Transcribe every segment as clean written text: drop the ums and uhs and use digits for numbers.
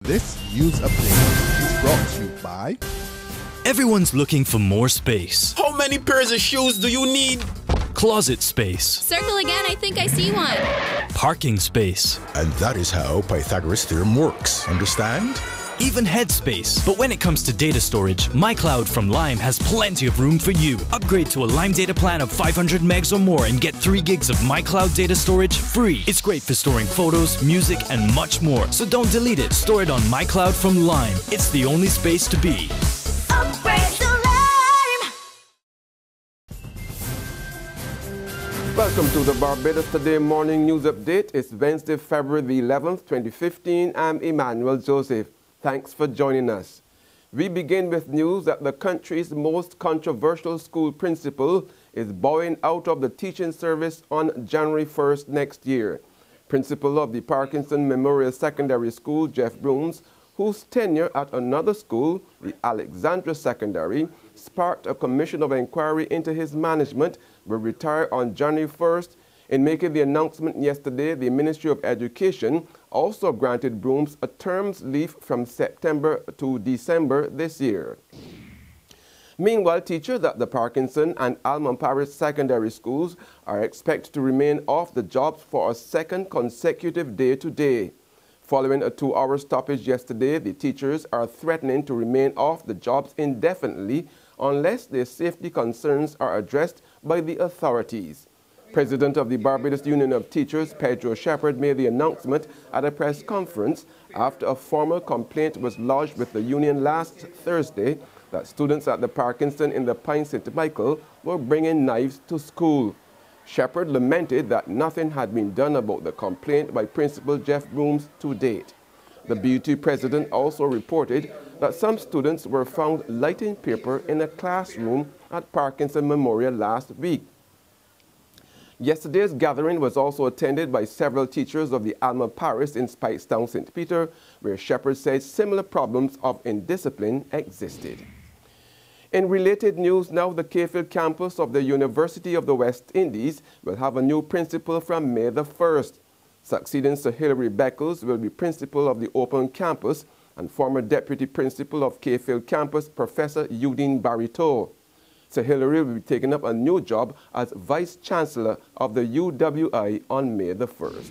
This news update is brought to you by... Everyone's looking for more space. How many pairs of shoes do you need? Closet space. Circle again, I think I see one. Parking space. And that is how Pythagoras' theorem works, understand? Even headspace. But when it comes to data storage, MyCloud from Lime has plenty of room for you. Upgrade to a Lime data plan of 500 megs or more and get 3 gigs of MyCloud data storage free. It's great for storing photos, music, and much more. So don't delete it. Store it on MyCloud from Lime. It's the only space to be. Upgrade to Lime! Welcome to the Barbados Today Morning News Update. It's Wednesday, February the 11th, 2015. I'm Emmanuel Joseph. Thanks for joining us. We begin with news that the country's most controversial school principal is bowing out of the teaching service on January 1st next year. Principal of the Parkinson Memorial Secondary School, Jeff Broomes, whose tenure at another school, the Alexandra Secondary, sparked a commission of inquiry into his management, will retire on January 1st. In making the announcement yesterday, the Ministry of Education also granted Broomes a term's leave from September to December this year. Meanwhile, teachers at the Parkinson and Alma Parish secondary schools are expected to remain off the jobs for a second consecutive day today. Following a 2-hour stoppage yesterday, the teachers are threatening to remain off the jobs indefinitely unless their safety concerns are addressed by the authorities. President of the Barbados Union of Teachers, Pedro Shepherd, made the announcement at a press conference after a formal complaint was lodged with the union last Thursday that students at the Parkinson in the Pine St. Michael were bringing knives to school. Shepherd lamented that nothing had been done about the complaint by Principal Jeff Broomes to date. The BUT president also reported that some students were found lighting paper in a classroom at Parkinson Memorial last week. Yesterday's gathering was also attended by several teachers of the Alma Parish in Speightstown, St. Peter, where Shepherd said similar problems of indiscipline existed. In related news, now the Cayfield campus of the University of the West Indies will have a new principal from May the 1st. Succeeding Sir Hilary Beckles will be principal of the open campus and former deputy principal of Cayfield campus, Professor Eugene Barito. Sir Hilary will be taking up a new job as Vice Chancellor of the UWI on May the 1st.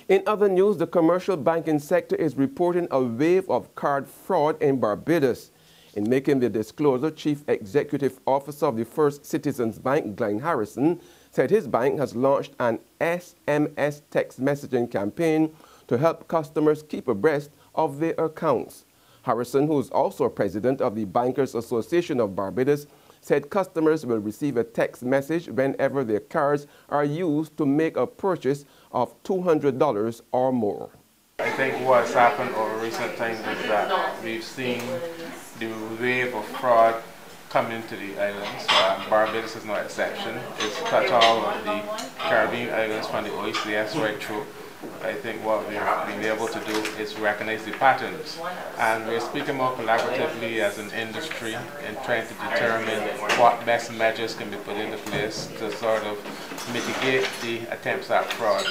In other news, the commercial banking sector is reporting a wave of card fraud in Barbados. In making the disclosure, Chief Executive Officer of the First Citizens Bank, Glenn Harrison, said his bank has launched an SMS text messaging campaign to help customers keep abreast of their accounts. Harrison, who is also president of the Bankers Association of Barbados, said customers will receive a text message whenever their cards are used to make a purchase of $200 or more. I think what's happened over recent times is that we've seen the wave of fraud coming into the islands. Barbados is no exception. It's touched all of the Caribbean islands from the OECS right through. I think what we've been able to do is recognize the patterns, and we're speaking more collaboratively as an industry in trying to determine what best measures can be put into place to sort of mitigate the attempts at fraud.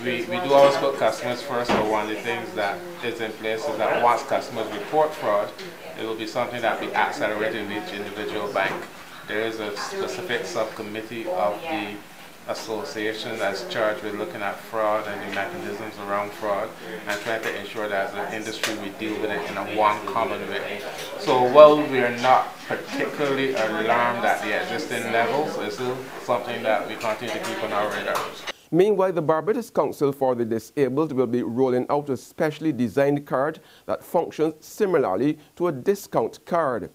We do always put customers first, but one of the things that is in place is that once customers report fraud, it will be something that will be accelerated in each individual bank. There is a specific subcommittee of the association that's charged with looking at fraud and the mechanisms around fraud and trying to ensure that as an industry we deal with it in a one common way. So while we are not particularly alarmed at the existing levels, it's still something that we continue to keep on our radar. Meanwhile, the Barbados Council for the Disabled will be rolling out a specially designed card that functions similarly to a discount card.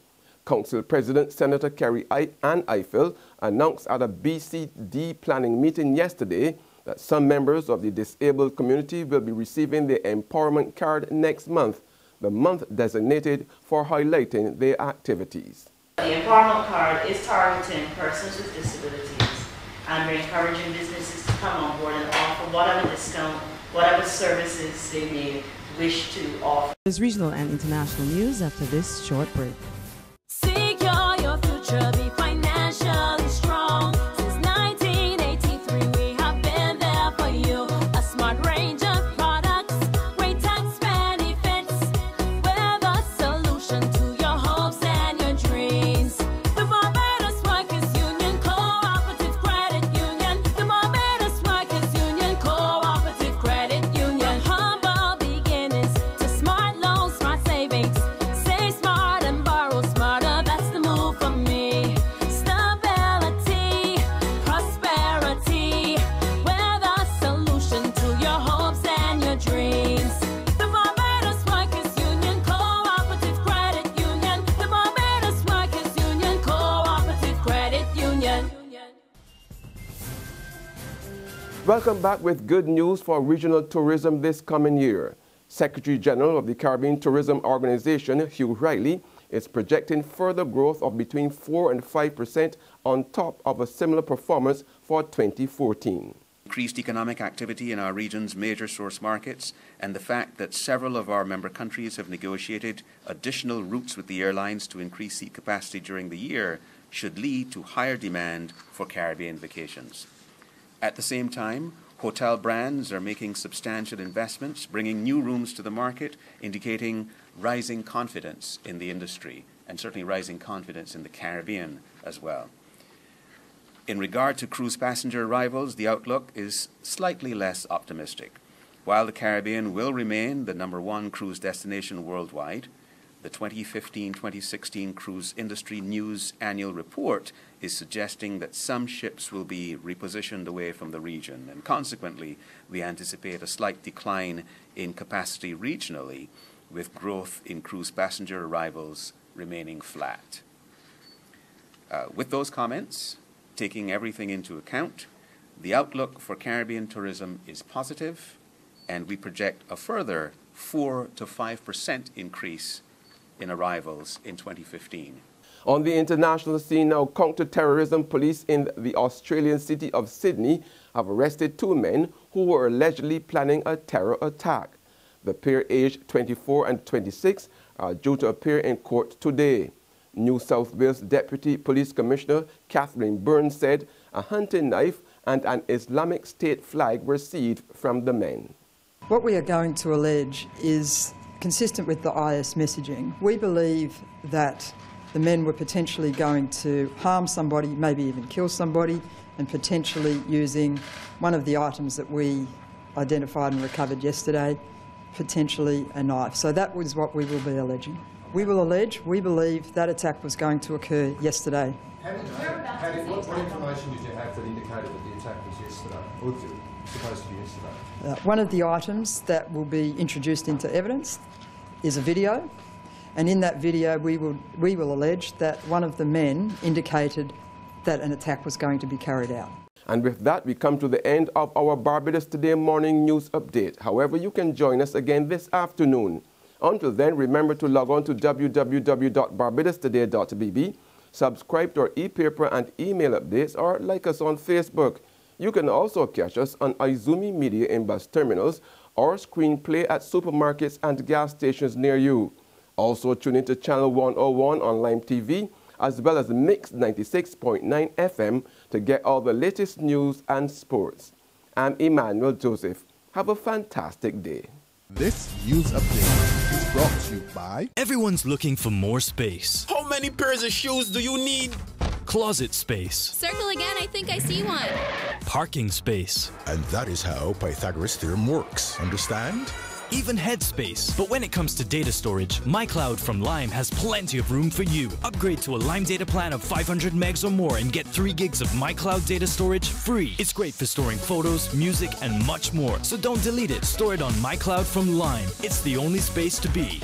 Council President Senator Kerry Ann Eiffel announced at a BCD planning meeting yesterday that some members of the disabled community will be receiving the Empowerment Card next month, the month designated for highlighting their activities. The Empowerment Card is targeting persons with disabilities, and we're encouraging businesses to come on board and offer whatever discount, whatever services they may wish to offer. There's regional and international news after this short break. Secure your future, be financially strong. Since 1983, we have been there for you. A smart range of products, great tax Welcome back with good news for regional tourism this coming year. Secretary General of the Caribbean Tourism Organization, Hilary, is projecting further growth of between 4 and 5% on top of a similar performance for 2014. Increased economic activity in our region's major source markets and the fact that several of our member countries have negotiated additional routes with the airlines to increase seat capacity during the year should lead to higher demand for Caribbean vacations. At the same time, hotel brands are making substantial investments, bringing new rooms to the market, indicating rising confidence in the industry and certainly rising confidence in the Caribbean as well. In regard to cruise passenger arrivals, the outlook is slightly less optimistic. While the Caribbean will remain the #1 cruise destination worldwide, the 2015-2016 Cruise Industry News Annual Report is suggesting that some ships will be repositioned away from the region, and consequently, we anticipate a slight decline in capacity regionally, with growth in cruise passenger arrivals remaining flat. With those comments, taking everything into account, the outlook for Caribbean tourism is positive, and we project a further 4 to 5% increase in arrivals in 2015. On the international scene now, counter-terrorism police in the Australian city of Sydney have arrested 2 men who were allegedly planning a terror attack. The pair, aged 24 and 26, are due to appear in court today. New South Wales Deputy Police Commissioner Catherine Burns said a hunting knife and an Islamic State flag were seized from the men. What we are going to allege is consistent with the IS messaging. We believe that the men were potentially going to harm somebody, maybe even kill somebody, and potentially using one of the items that we identified and recovered yesterday, potentially a knife. So that was what we will be alleging. We will allege, we believe that attack was going to occur yesterday. What information did you have that indicated that the attack was yesterday, or supposed to be yesterday? One of the items that will be introduced into evidence is a video, and in that video we will allege that one of the men indicated that an attack was going to be carried out. And with that, we come to the end of our Barbados Today morning news update. However, you can join us again this afternoon. Until then, remember to log on to www.barbadostoday.bb, subscribe to our e-paper and email updates, or like us on Facebook. You can also catch us on Izumi Media in bus terminals or screenplay at supermarkets and gas stations near you. Also tune into Channel 101 on Lime TV, as well as Mix 96.9 FM to get all the latest news and sports. I'm Emmanuel Joseph. Have a fantastic day. This news update is brought to you by... Everyone's looking for more space. How many pairs of shoes do you need? Closet space. Circle again, I think I see one. Parking space. And that is how Pythagoras' theorem works. Understand? Even headspace. But when it comes to data storage, MyCloud from Lime has plenty of room for you. Upgrade to a Lime data plan of 500 megs or more and get 3 gigs of MyCloud data storage free. It's great for storing photos, music, and much more. So don't delete it. Store it on MyCloud from Lime. It's the only space to be.